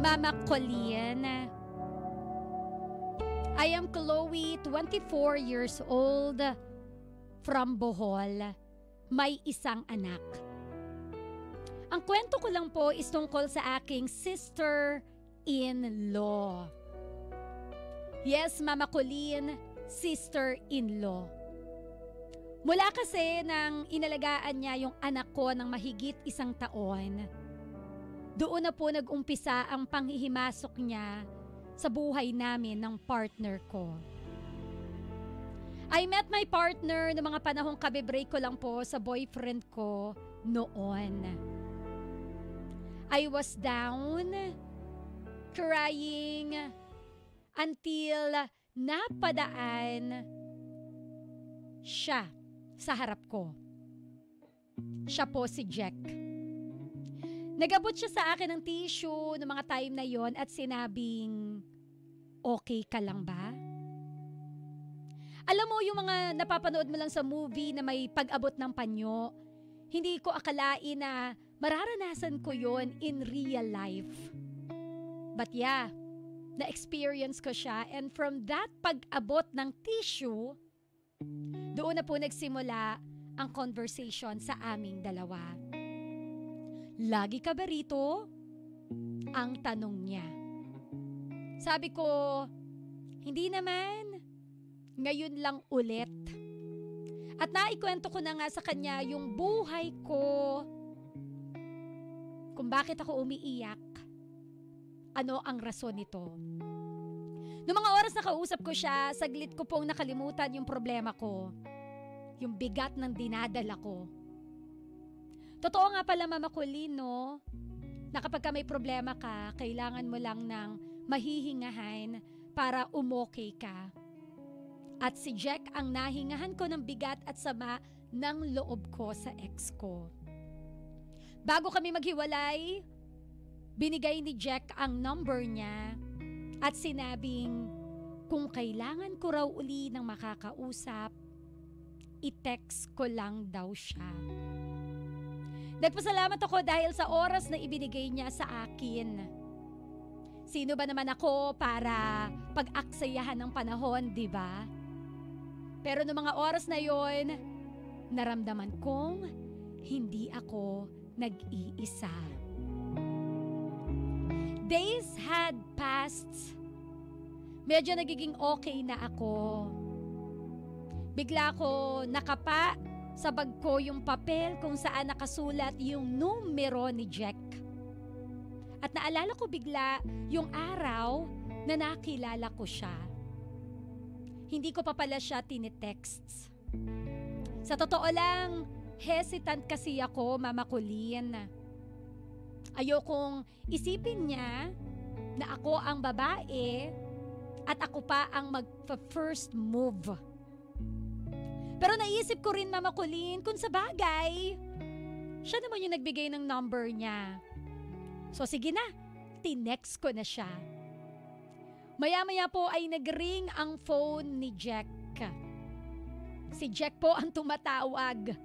Mama Colleen. I am Chloe, 24 years old, from Bohol. May isang anak. Ang kwento ko lang po is tungkol sa aking sister-in-law. Yes, Mama Colleen, sister-in-law. Mula kasi nang inalagaan niya yung anak ko ng mahigit 1 taon, doon na po nag-umpisa ang panghihimasok niya sa buhay namin ng partner ko. I met my partner noong mga panahong kabibreak ko lang po sa boyfriend ko noon. I was down, crying, until napadaan siya sa harap ko. Siya po si Jack. Nagabot siya sa akin ng tissue noong mga time na yon at sinabing, okay ka lang ba? Alam mo yung mga napapanood mo lang sa movie na may pag-abot ng panyo, hindi ko akalain na mararanasan ko yon in real life. But yeah, na-experience ko siya, and from that pag-abot ng tissue, doon na po nagsimula ang conversation sa aming dalawa. Lagi ka ba rito? Ang tanong niya. Sabi ko, hindi naman. Ngayon lang ulit. At naikwento ko na nga sa kanya yung buhay ko. Kung bakit ako umiiyak. Ano ang rason nito? Noong mga oras na kausap ko siya, saglit ko pong nakalimutan yung problema ko. Yung bigat ng dinadala ko. Totoo nga pala, Mama Colleen, no? Na kapag may problema ka, kailangan mo lang ng mahihingahan para umokay ka. At si Jack ang nahingahan ko ng bigat at sama ng loob ko sa ex ko. Bago kami maghiwalay, binigay ni Jack ang number niya at sinabing kung kailangan ko raw uli ng makakausap, i-text ko lang daw siya. Nagpasalamat ako dahil sa oras na ibinigay niya sa akin. Sino ba naman ako para pag-aksayahan ng panahon, di ba? Pero noong mga oras na yon, naramdaman kong hindi ako nag-iisa. Days had passed. Medyo nagiging okay na ako. Bigla ko nakapa sa bag ko yung papel kung saan nakasulat yung numero ni Jack. At naalala ko bigla yung araw na nakilala ko siya. Hindi ko pa pala siya tinitext. Sa totoo lang, hesitant kasi ako, Mama Colleen. Ayokong isipin niya na ako ang babae at ako pa ang mag-first move. Pero naisip ko rin, Mama Colleen, kung sa bagay, siya naman yung nagbigay ng number niya. So sige na, tinext ko na siya. Maya-maya po ay nag-ring ang phone ni Jack. Si Jack po ang tumatawag.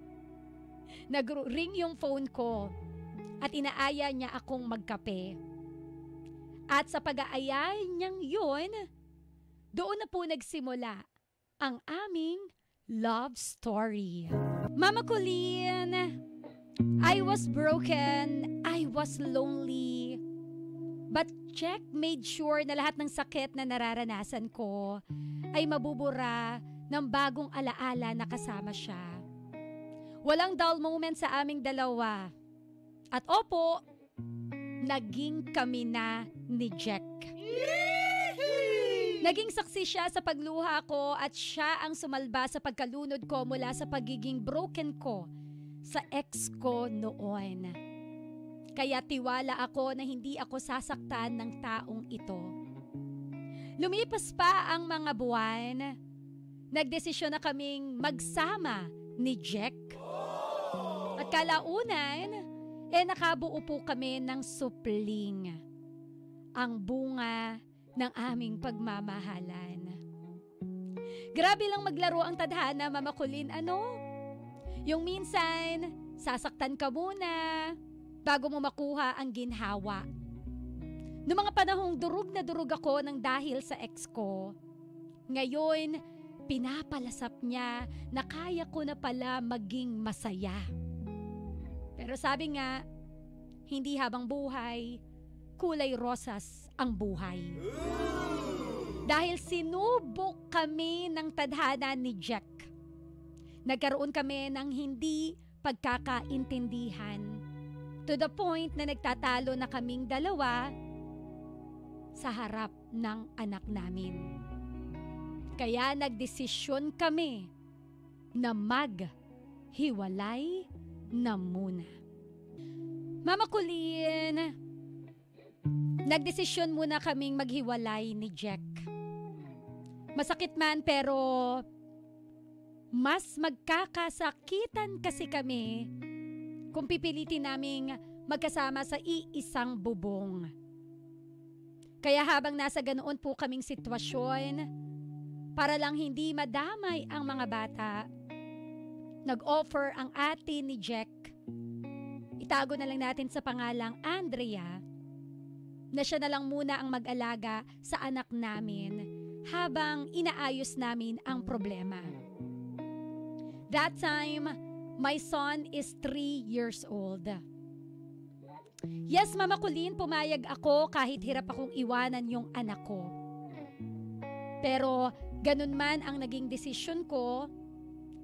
Nag-ring yung phone ko at inaaya niya akong magkape. At sa pag-aaya niyang yun, doon na po nagsimula ang aming love story. Mama Colleen, I was broken, I was lonely, but Jack made sure na lahat ng sakit na nararanasan ko ay mabubura ng bagong alaala na kasama siya. Walang dull moment sa aming dalawa. At opo, naging kami na ni Jack. Naging saksi siya sa pagluha ko at siya ang sumalba sa pagkalunod ko mula sa pagiging broken ko sa ex ko noon. Kaya tiwala ako na hindi ako sasaktan ng taong ito. Lumipas pa ang mga buwan, nagdesisyon na kaming magsama ni Jack. At kalaunan, nakabuo po kami ng supling. Ang bunga ng aming pagmamahalan. Grabe lang maglaro ang tadhana, Mama Colleen, ano? Yung minsan, sasaktan ka muna bago mo makuha ang ginhawa. Noong mga panahong durog na durog ako ng dahil sa ex ko, ngayon, pinapalasap niya na kaya ko na pala maging masaya. Pero sabi nga, hindi habang buhay, kulay rosas ang buhay. Dahil sinubok kami ng tadhana ni Jack. Nagkaroon kami ng hindi pagkakaintindihan. To the point na nagtatalo na kaming dalawa sa harap ng anak namin. Kaya nagdesisyon kami na maghiwalay na muna. Mama Colleen, nagdesisyon muna kaming maghiwalay ni Jack. Masakit man pero mas magkakasakitan kasi kami kung pipilitin naming magkasama sa iisang bubong. Kaya habang nasa ganoon po kaming sitwasyon, para lang hindi madamay ang mga bata, nag-offer ang ate ni Jack, itago na lang natin sa pangalang Andrea, na siya na lang muna ang mag-alaga sa anak namin habang inaayos namin ang problema. That time, my son is 3 years old. Yes, Mama Colleen, pumayag ako kahit hirap akong iwanan yung anak ko. Pero ganun man ang naging desisyon ko,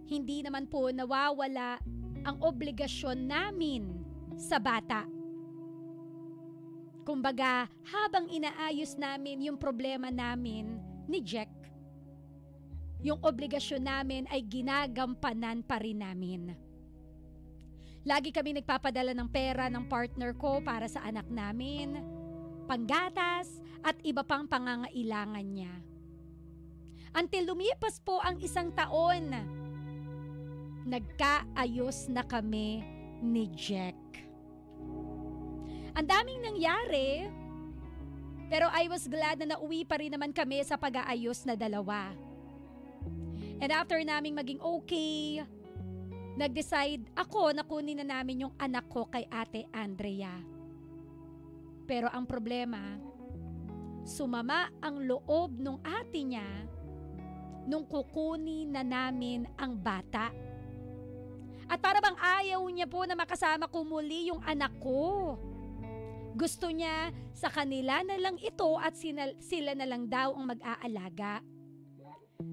hindi naman po nawawala ang obligasyon namin sa bata. Kumbaga, habang inaayos namin yung problema namin ni Jack, yung obligasyon namin ay ginagampanan pa rin namin. Lagi kami nagpapadala ng pera ng partner ko para sa anak namin, panggatas at iba pang pangangailangan niya. Until lumipas po ang 1 taon, nagkaayos na kami ni Jack. Ang daming nangyari, pero I was glad na nauwi pa rin naman kami sa pag-aayos na dalawa. And after naming maging okay, nag-decide ako na kunin na namin yung anak ko kay Ate Andrea. Pero ang problema, sumama ang loob nung ate niya nung kukunin na namin ang bata. At para bang ayaw niya po na makasama ko muli yung anak ko. Gusto niya sa kanila na lang ito at sila na lang daw ang mag-aalaga.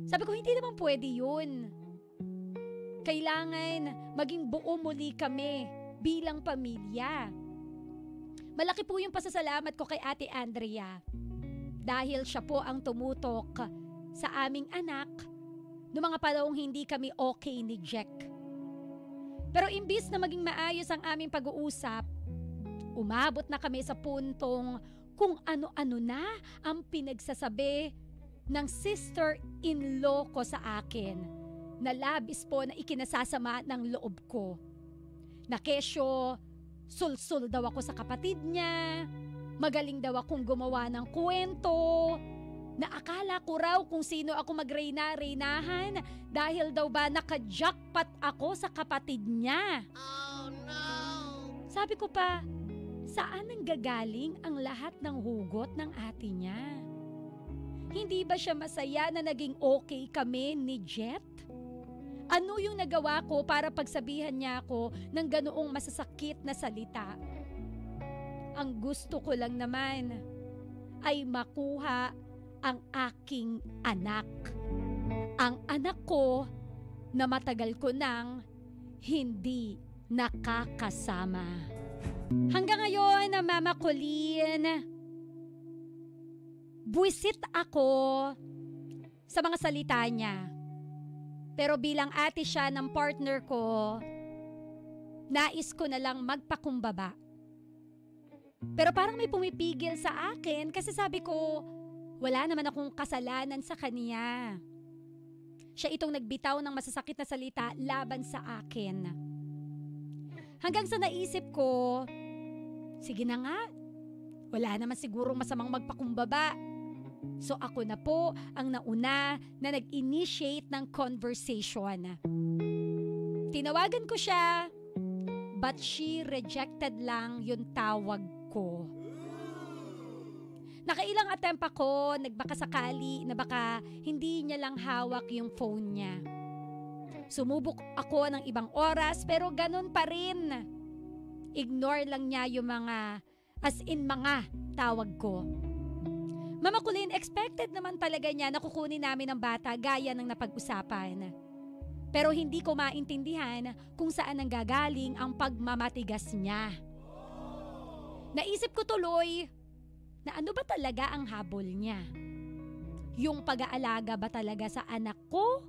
Sabi ko, hindi naman pwede yun. Kailangan maging buo muli kami bilang pamilya. Malaki po yung pasasalamat ko kay Ate Andrea dahil siya po ang tumutok sa aming anak noong mga panahong hindi kami okay ni Jack. Pero imbis na maging maayos ang aming pag-uusap, umabot na kami sa puntong kung ano-ano na ang pinagsasabi ng sister-in-law ko sa akin na labis po na ikinasasama ng loob ko. Na kesyo, sul-sul daw ako sa kapatid niya, magaling daw akong gumawa ng kwento, na akala ko raw kung sino ako magreyna-reynahan dahil daw ba naka-jackpot ako sa kapatid niya. Oh no! Sabi ko pa, saan nanggagaling ang lahat ng hugot ng ate niya? Hindi ba siya masaya na naging okay kami ni Jet? Ano yung nagawa ko para pagsabihan niya ako ng ganoong masasakit na salita? Ang gusto ko lang naman ay makuha ang aking anak. Ang anak ko na matagal ko nang hindi nakakasama. Hanggang ngayon, Mama Colleen, buwisit ako sa mga salita niya. Pero bilang ate siya ng partner ko, nais ko na lang magpakumbaba. Pero parang may pumipigil sa akin kasi sabi ko, wala naman akong kasalanan sa kanya. Siya itong nagbitaw ng masasakit na salita laban sa akin. Hanggang sa naisip ko, sige na nga, wala naman sigurong masamang magpakumbaba. So ako na po ang nauna na nag-initiate ng conversation. Tinawagan ko siya, but she rejected lang yung tawag ko. Nakailang attempt ako, nagbaka sakali na baka hindi niya lang hawak yung phone niya. Sumubok ako ng ibang oras pero ganun pa rin. Ignore lang niya yung mga, as in mga tawag ko. Mama Colleen, expected naman talaga niya na kukunin namin ang bata gaya ng napag-usapan. Pero hindi ko maintindihan kung saan nanggagaling ang pagmamatigas niya. Naisip ko tuloy na ano ba talaga ang habol niya? Yung pag-aalaga ba talaga sa anak ko?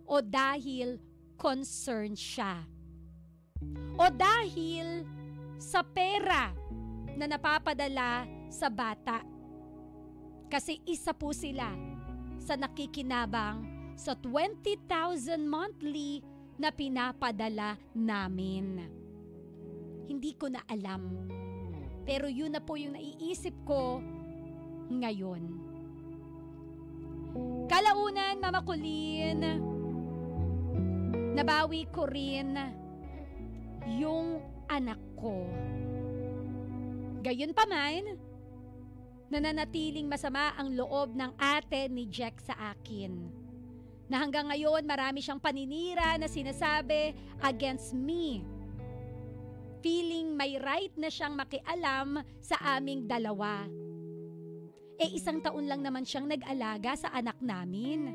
O dahil concerned siya? O dahil sa pera na napapadala sa bata? Kasi isa po sila sa nakikinabang sa 20,000 monthly na pinapadala namin. Hindi ko na alam. Pero yun na po yung naiisip ko ngayon. Kalaunan, Mama Colleen, nabawi ko rin yung anak ko. Gayon pa man, nananatiling masama ang loob ng ate ni Jack sa akin. Na hanggang ngayon marami siyang paninira na sinasabi against me. Feeling may right na siyang makialam sa aming dalawa. Isang taon lang naman siyang nag-alaga sa anak namin.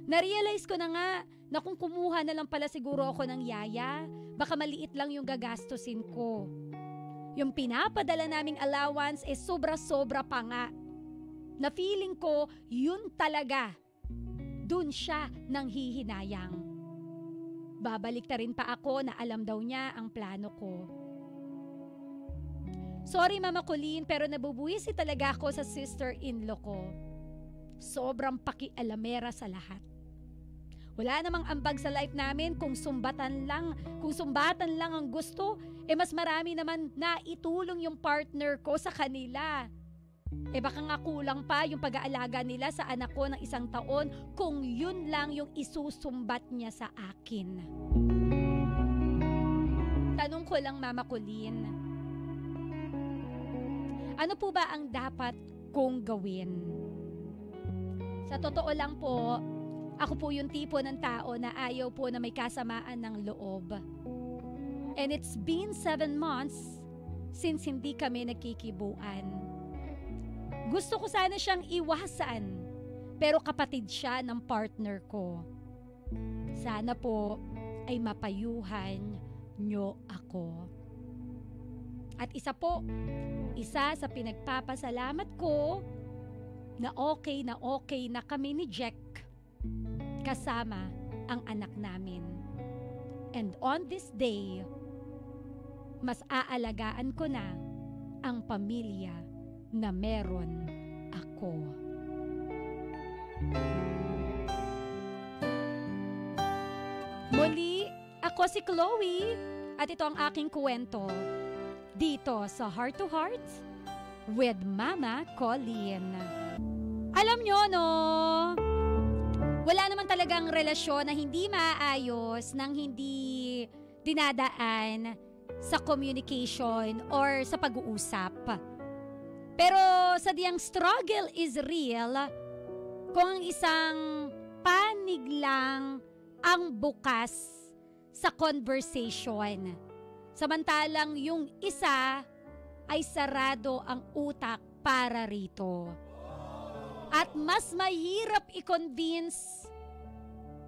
Narealize ko na nga na kung kumuha na lang pala siguro ako ng yaya, baka maliit lang yung gagastusin ko. Yung pinapadala naming allowance sobra-sobra pa nga. Na feeling ko, yun talaga. Dun siya nang hihinayang. Babalik na rin pa ako na alam daw niya ang plano ko. Sorry Mama Colleen, pero nabubuwisi talaga ako sa sister-in-law ko. Sobrang pakialamera sa lahat. Wala namang ambag sa life namin kung sumbatan lang ang gusto, mas marami naman na itulong yung partner ko sa kanila. Baka nga kulang pa yung pag-aalaga nila sa anak ko ng 1 taon kung yun lang yung isusumbat niya sa akin. Tanong ko lang Mama Colleen, ano po ba ang dapat kong gawin? Sa totoo lang po, ako po yung tipo ng tao na ayaw po na may kasamaan ng loob. And it's been 7 months since hindi kami nagkikibuan. Gusto ko sana siyang iwasan, pero kapatid siya ng partner ko. Sana po ay mapayuhan nyo ako. At isa sa pinagpapasalamat ko na okay na kami ni Jack kasama ang anak namin. And on this day, mas aalagaan ko na ang pamilya na meron ako. Muli, ako si Chloe at ito ang aking kwento dito sa Heart to Heart with Mama Colleen. Alam nyo, no? Wala naman talagang relasyon na hindi maayos nang hindi dinadaan sa communication or sa pag-uusap. Pero sa diyang struggle is real, kung ang isang panig lang ang bukas sa conversation, samantalang yung isa ay sarado ang utak para rito. At mas mahirap i-convince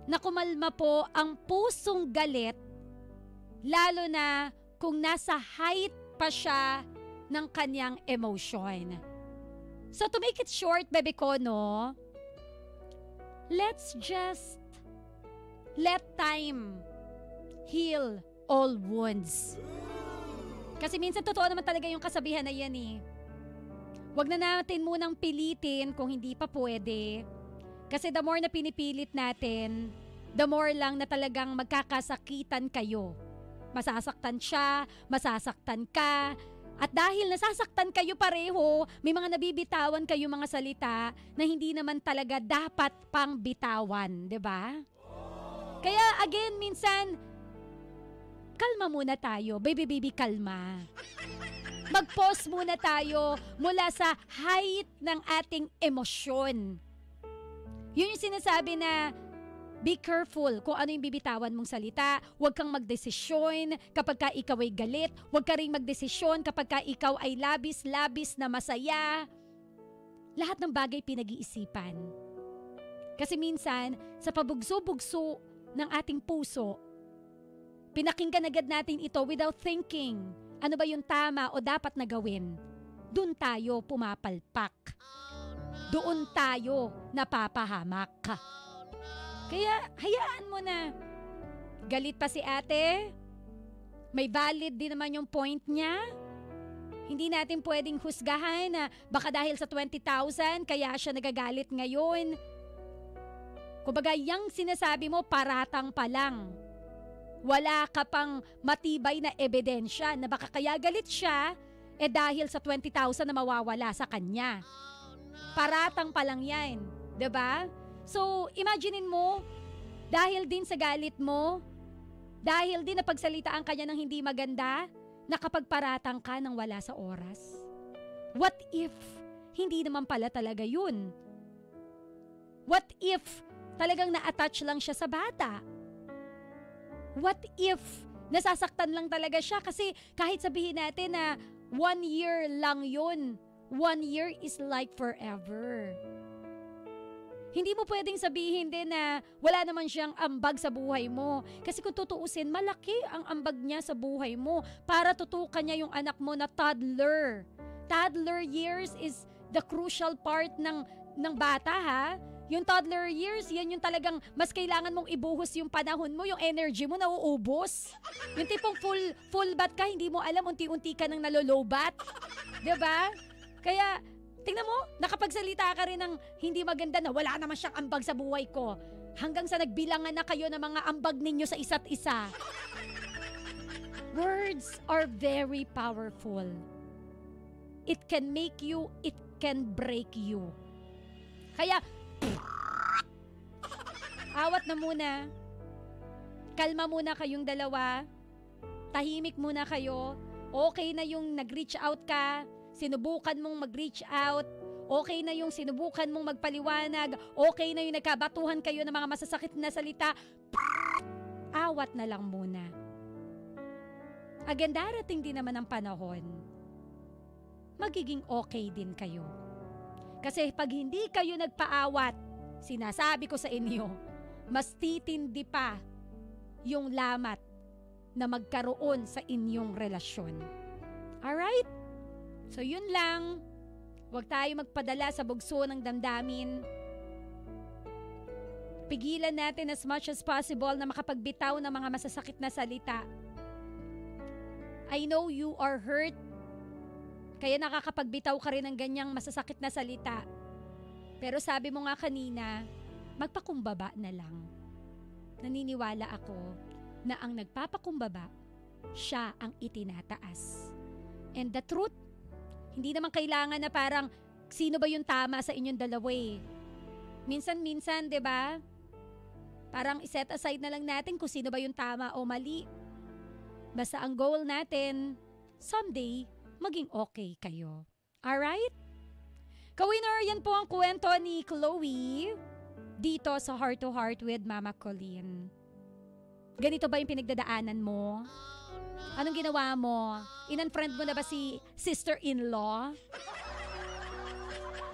na kumalma po ang pusong galit, lalo na kung nasa height pa siya ng kanyang emotion. So to make it short, baby ko, no? Let's just let time heal all wounds. Kasi minsan totoo naman talaga yung kasabihan na yan eh. Huwag na natin munang pilitin kung hindi pa pwede. Kasi the more na pinipilit natin, the more lang na talagang magkakasakitan kayo. Masasaktan siya, masasaktan ka. At dahil nasasaktan kayo pareho, may mga nabibitawan kayo mga salita na hindi naman talaga dapat pang bitawan, 'di ba? Kaya again, minsan, kalma muna tayo. Baby, kalma. mag-pause muna tayo mula sa height ng ating emosyon. Yun yung sinasabi na be careful kung ano yung bibitawan mong salita. Huwag kang magdesisyon kapag ka ikaw ay galit. Huwag ka rin magdesisyon kapag ka ikaw ay labis-labis na masaya. Lahat ng bagay pinag-iisipan. Kasi minsan, sa pabugso-bugso ng ating puso, pinakinggan agad natin ito without thinking. Ano ba yung tama o dapat na gawin? Doon tayo pumapalpak. Doon tayo napapahamak. Kaya hayaan mo na. Galit pa si ate. May valid din naman yung point niya. Hindi natin pwedeng husgahan na baka dahil sa 20,000 kaya siya nagagalit ngayon. Kumbaga, yung sinasabi mo paratang pa lang. Wala ka pang matibay na ebidensya na baka kaya galit siya dahil sa 20,000 na mawawala sa kanya. Paratang pa lang yan. 'Di ba? So, imaginein mo, dahil din sa galit mo, dahil din napagsalitaan ka niya ng hindi maganda, nakapagparatang ka ng wala sa oras. What if hindi naman pala talaga yun? What if talagang na-attach lang siya sa bata? What if nasasaktan lang talaga siya? Kasi kahit sabihin natin na 1 year lang yun, 1 year is like forever. Hindi mo pwedeng sabihin din na wala naman siyang ambag sa buhay mo. Kasi kung tutuusin, malaki ang ambag niya sa buhay mo para tutukan niya yung anak mo na toddler. Toddler years is the crucial part ng bata, ha? Yung toddler years, yan yung talagang mas kailangan mong ibuhos yung panahon mo, yung energy mo nauubos. Yung tipong full bat ka, hindi mo alam, unti-unti ka nang nalolobat. 'Di ba? Kaya, tingnan mo, nakapagsalita ka rin ng hindi maganda na wala naman siyang ambag sa buhay ko. Hanggang sa nagbilangan na kayo ng mga ambag ninyo sa isa't isa. Words are very powerful. It can make you, it can break you. Kaya, awat na muna. Kalma muna kayong dalawa. Tahimik muna kayo. Okay na yung nag-reach out ka. Sinubukan mong mag-reach out. Okay na yung sinubukan mong magpaliwanag. Okay na yung nagkabatuhan kayo ng mga masasakit na salita. Awat na lang muna. Again, darating din naman ang panahon. Magiging okay din kayo. Kasi pag hindi kayo nagpaawat, sinasabi ko sa inyo, mas titindi pa yung lamat na magkaroon sa inyong relasyon. Alright? So yun lang. Huwag tayo magpadala sa bugso ng damdamin. Pigilan natin as much as possible na makapagbitaw ng mga masasakit na salita. I know you are hurt. Kaya nakakapagbitaw ka rin ng ganyang masasakit na salita. Pero sabi mo nga kanina, magpakumbaba na lang. Naniniwala ako na ang nagpapakumbaba, siya ang itinataas. And the truth, hindi naman kailangan na parang sino ba yung tama sa inyong dalawa eh. Minsan-minsan, 'di ba? Parang i-set aside na lang natin kung sino ba yung tama o mali. Basta ang goal natin, someday, maging okay kayo. Alright? Ka-winner, yan po ang kwento ni Chloe dito sa Heart to Heart with Mama Colleen. Ganito ba yung pinagdadaanan mo? Anong ginawa mo? In-unfriend mo na ba si sister-in-law?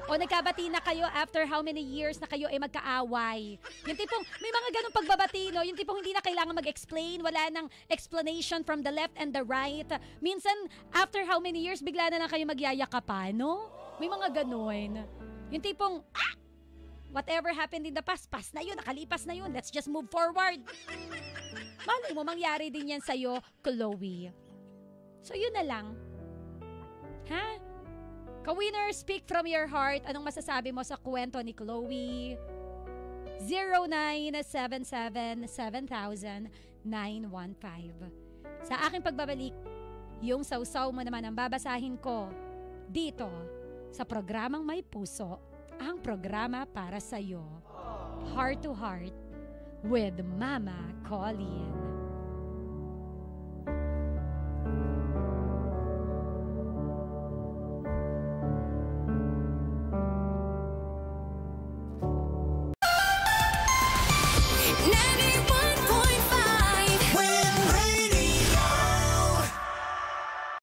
O nagkabati na kayo after how many years na kayo ay magkaaway? Yung tipong, may mga ganong pagbabati, no? Yung tipong hindi na kailangan mag-explain, wala nang explanation from the left and the right. Minsan, after how many years, bigla na lang kayo magyayakapan, no? May mga ganon. Yung tipong, whatever happened in the past, past na yun, nakalipas na yun, let's just move forward. Malay mo, mangyari din yan sa'yo, Chloe. So, yun na lang. Ha? Ka-winner, speak from your heart. Anong masasabi mo sa kwento ni Chloe? 0977-7000-915. Sa aking pagbabalik, yung sausaw mo naman ang babasahin ko dito sa programang May Puso, ang programa para sa'yo. Heart to Heart with Mama Colleen.